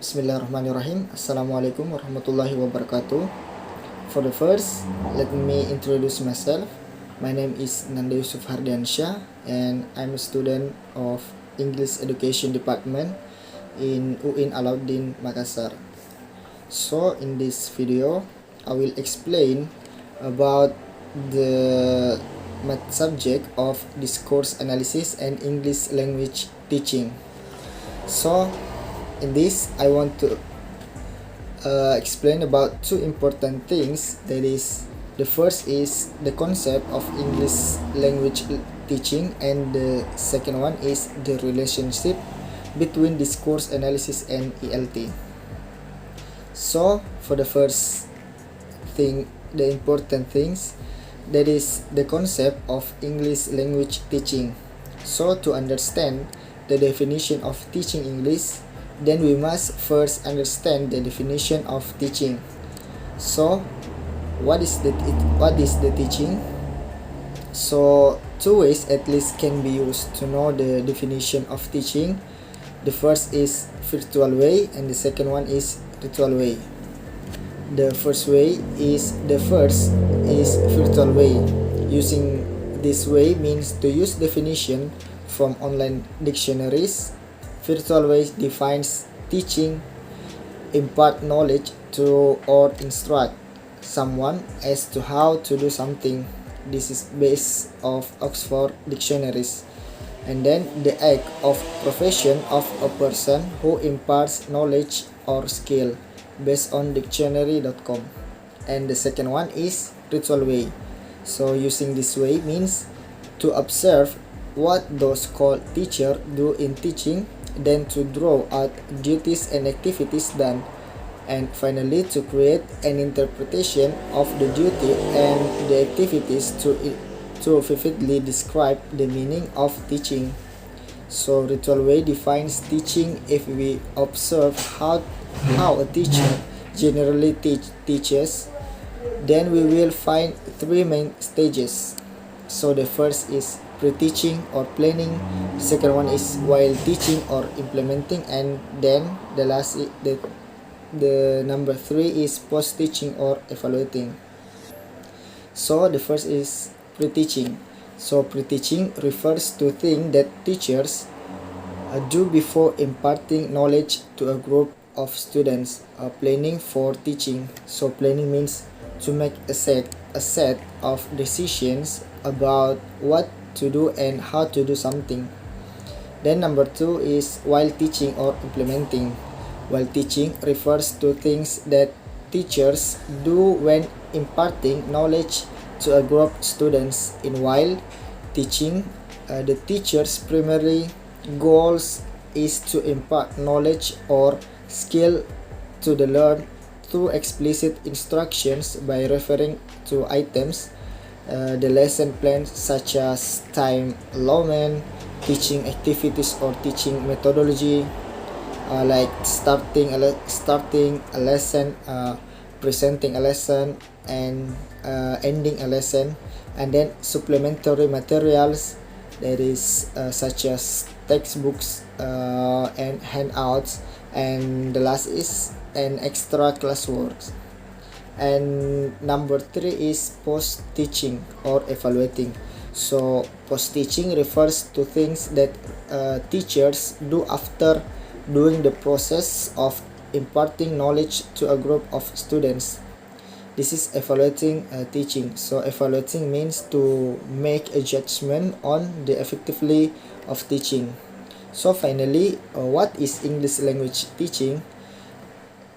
Bismillahirrahmanirrahim. Assalamualaikum warahmatullahi wabarakatuh. For the first, let me introduce myself. My name is Nanda Yusuf Hardiansyah and I'm a student of English Education Department in UIN Alauddin Makassar. So in this video, I will explain about the subject of discourse analysis and English language teaching. So in this, I want to explain about two important things. That is, the first is the concept of English language teaching, and the second one is the relationship between discourse analysis and ELT. So for the first thing, the important things, that is the concept of English language teaching. So to understand the definition of teaching English, then we must first understand the definition of teaching. So what is the teaching? So two ways at least can be used to know the definition of teaching. The first is virtual way and the second one is ritual way. The first is virtual way. Using this way means to use definition from online dictionaries. Virtual way defines teaching, impart knowledge to or instruct someone as to how to do something. This is based of Oxford dictionaries. And then the act of profession of a person who imparts knowledge or skill, based on dictionary.com. And the second one is ritual way. So using this way means to observe what those called teacher do in teaching, then to draw out duties and activities done, and finally to create an interpretation of the duty and the activities to vividly describe the meaning of teaching. So ritual way defines teaching. If we observe how a teacher generally teaches, then we will find three main stages. So the first is pre-teaching or planning, second one is while teaching or implementing, and then the last the number 3 is post-teaching or evaluating. So the first is pre-teaching. So pre-teaching refers to things that teachers do before imparting knowledge to a group of students. Planning for teaching. So planning means to make a set of decisions about what to do and how to do something. Then number 2 is while teaching or implementing. While teaching refers to things that teachers do when imparting knowledge to a group of students. In while teaching, the teacher's primary goals is to impart knowledge or skill to the learned through explicit instructions by referring to items, the lesson plans such as time allotment, teaching activities or teaching methodology, like starting a lesson, presenting a lesson, and ending a lesson, and then supplementary materials, that is such as textbooks and handouts, and the last is an extra classwork. And number 3 is post-teaching or evaluating. So post-teaching refers to things that teachers do after doing the process of imparting knowledge to a group of students. This is evaluating teaching. So evaluating means to make a judgment on the effectiveness of teaching. So finally, what is English language teaching?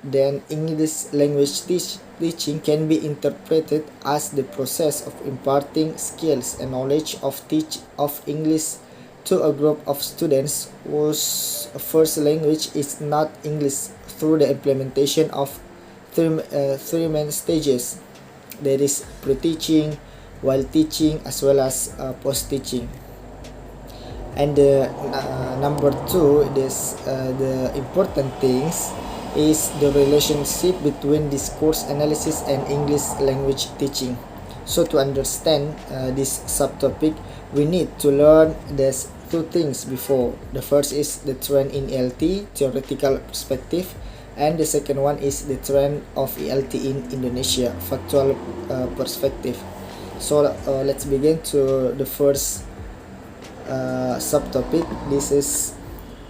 Then English language teaching can be interpreted as the process of imparting skills and knowledge of English to a group of students whose first language is not English, through the implementation of three main stages, that is pre-teaching, while teaching, as well as post-teaching. And the number 2 is the important things is the relationship between discourse analysis and English language teaching. So to understand this subtopic, we need to learn these two things before. The first is the trend in ELT, theoretical perspective. And the second one is the trend of ELT in Indonesia, factual perspective. So let's begin to the first subtopic.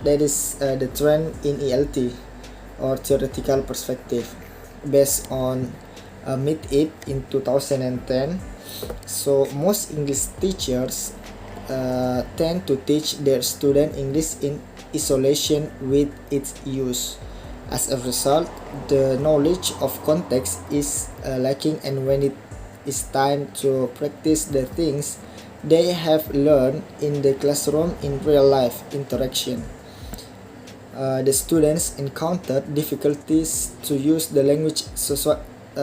That is the trend in ELT or theoretical perspective, based on Meet-It in 2010. So most English teachers tend to teach their student English in isolation with its use. As a result, the knowledge of context is lacking, and when it is time to practice the things they have learned in the classroom in real life interaction, the students encounter difficulties to use the language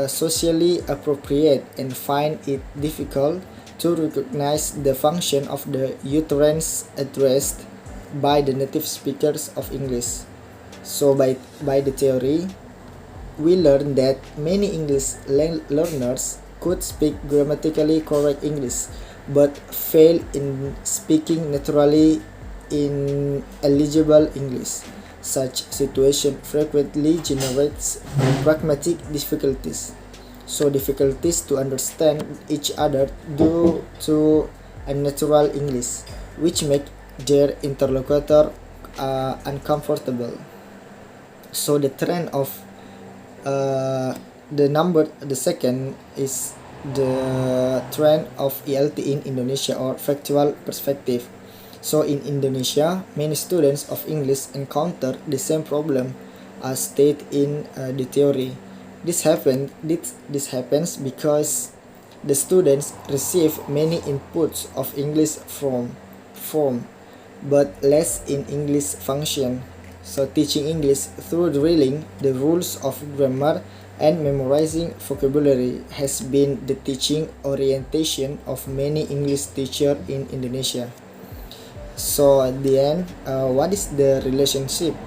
socially appropriate and find it difficult to recognize the function of the utterance addressed by the native speakers of English. So by the theory, we learn that many English learners could speak grammatically correct English, but fail in speaking naturally in eligible English. Such situation frequently generates pragmatic difficulties. So difficulties to understand each other due to unnatural English, which make their interlocutor uncomfortable. So the trend of the second is the trend of ELT in Indonesia or factual perspective. So in Indonesia, many students of English encounter the same problem as stated in the theory. This happens because the students receive many inputs of English from form, but less in English function. So teaching English through drilling the rules of grammar and memorizing vocabulary has been the teaching orientation of many English teachers in Indonesia. So at the end, what is the relationship?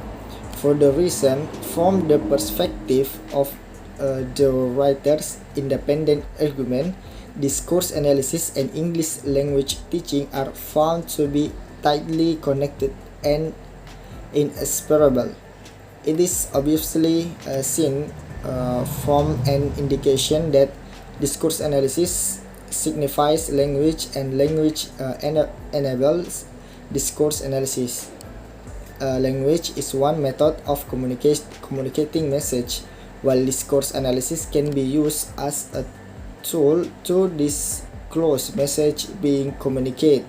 For the reason, from the perspective of the writer's independent argument, discourse analysis and English language teaching are found to be tightly connected and inseparable. It is obviously seen from an indication that discourse analysis signifies language and language enables discourse analysis. Language is one method of communicating message, while discourse analysis can be used as a tool to disclose message being communicated.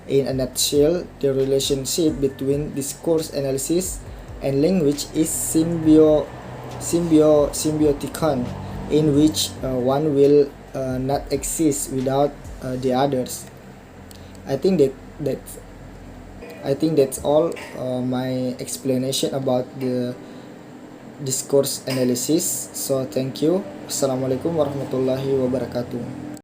In a nutshell, the relationship between discourse analysis and language is symbioticon, in which one will not exist without the others. I think that's all my explanation about the discourse analysis. So thank you. Assalamualaikum warahmatullahi wabarakatuh.